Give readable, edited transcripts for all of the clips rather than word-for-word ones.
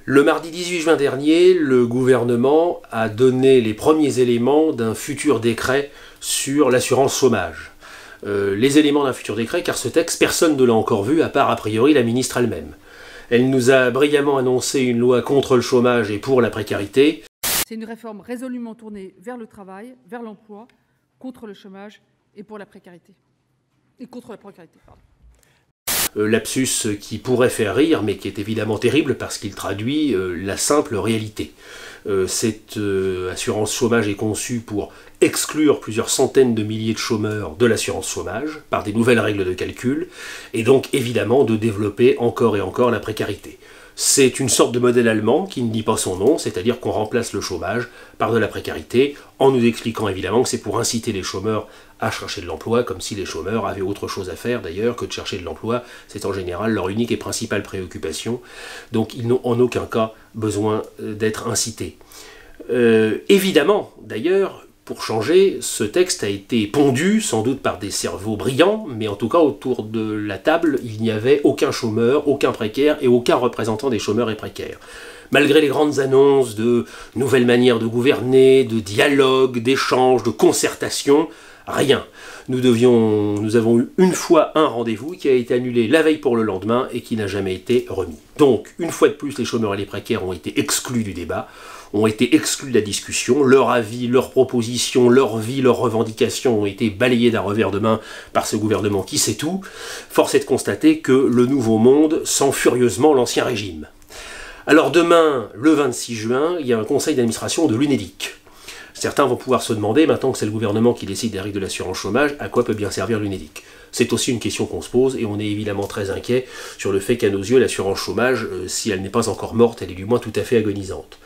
Le mardi 18 juin dernier, le gouvernement a donné les premiers éléments d'un futur décret sur l'assurance chômage. Les éléments d'un futur décret, car ce texte, personne ne l'a encore vu, à part a priori la ministre elle-même. Elle nous a brillamment annoncé une loi contre le chômage et pour la précarité. C'est une réforme résolument tournée vers le travail, vers l'emploi, contre le chômage et pour la précarité. Et contre la précarité, pardon. Lapsus qui pourrait faire rire, mais qui est évidemment terrible parce qu'il traduit la simple réalité. Cette assurance chômage est conçue pour exclure plusieurs centaines de milliers de chômeurs de l'assurance chômage par des nouvelles règles de calcul, et donc évidemment de développer encore et encore la précarité. C'est une sorte de modèle allemand qui ne dit pas son nom, c'est-à-dire qu'on remplace le chômage par de la précarité, en nous expliquant évidemment que c'est pour inciter les chômeurs à chercher de l'emploi, comme si les chômeurs avaient autre chose à faire d'ailleurs que de chercher de l'emploi. C'est en général leur unique et principale préoccupation, donc ils n'ont en aucun cas besoin d'être incités. Évidemment, d'ailleurs, pour changer, ce texte a été pondu, sans doute par des cerveaux brillants, mais en tout cas autour de la table, il n'y avait aucun chômeur, aucun précaire et aucun représentant des chômeurs et précaires. Malgré les grandes annonces de nouvelles manières de gouverner, de dialogue, d'échange, de concertation, rien. Nous avons eu une fois un rendez-vous qui a été annulé la veille pour le lendemain et qui n'a jamais été remis. Donc, une fois de plus, les chômeurs et les précaires ont été exclus du débat, ont été exclus de la discussion, leur avis, leurs propositions, leur vie, leurs revendications ont été balayées d'un revers de main par ce gouvernement qui sait tout. Force est de constater que le nouveau monde sent furieusement l'ancien régime. Alors demain, le 26 juin, il y a un conseil d'administration de l'UNEDIC. Certains vont pouvoir se demander, maintenant que c'est le gouvernement qui décide des règles de l'assurance chômage, à quoi peut bien servir l'UNEDIC? C'est aussi une question qu'on se pose et on est évidemment très inquiet sur le fait qu'à nos yeux, l'assurance chômage, si elle n'est pas encore morte, elle est du moins tout à fait agonisante.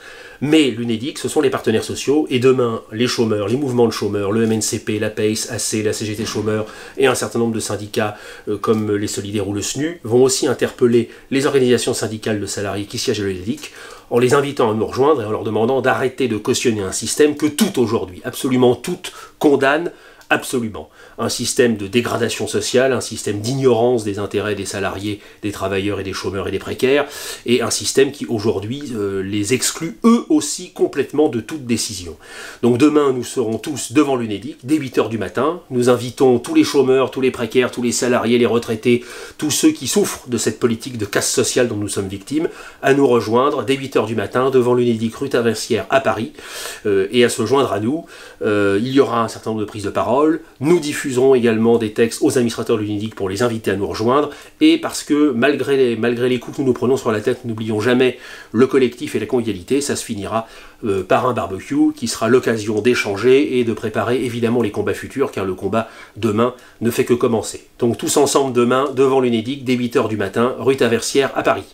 Mais l'UNEDIC, ce sont les partenaires sociaux, et demain, les chômeurs, les mouvements de chômeurs, le MNCP, la PACE, AC, la CGT chômeurs, et un certain nombre de syndicats comme les Solidaires ou le SNU, vont aussi interpeller les organisations syndicales de salariés qui siègent à l'UNEDIC, en les invitant à nous rejoindre et en leur demandant d'arrêter de cautionner un système que tout aujourd'hui, absolument tout, condamne absolument. Un système de dégradation sociale, un système d'ignorance des intérêts des salariés, des travailleurs et des chômeurs et des précaires, et un système qui aujourd'hui les exclut eux aussi complètement de toute décision. Donc demain nous serons tous devant l'UNEDIC dès 8 h du matin, nous invitons tous les chômeurs, tous les précaires, tous les salariés, les retraités, tous ceux qui souffrent de cette politique de casse sociale dont nous sommes victimes, à nous rejoindre dès 8 h du matin devant l'UNEDIC rue Taversière à Paris, et à se joindre à nous. Il y aura un certain nombre de prises de parole. Nous diffuserons également des textes aux administrateurs de l'UNEDIC pour les inviter à nous rejoindre, et parce que malgré les coups que nous nous prenons sur la tête, n'oublions jamais le collectif et la convivialité, ça se finira par un barbecue qui sera l'occasion d'échanger et de préparer évidemment les combats futurs, car le combat demain ne fait que commencer. Donc tous ensemble demain devant l'UNEDIC dès 8 h du matin, rue Taversière à Paris.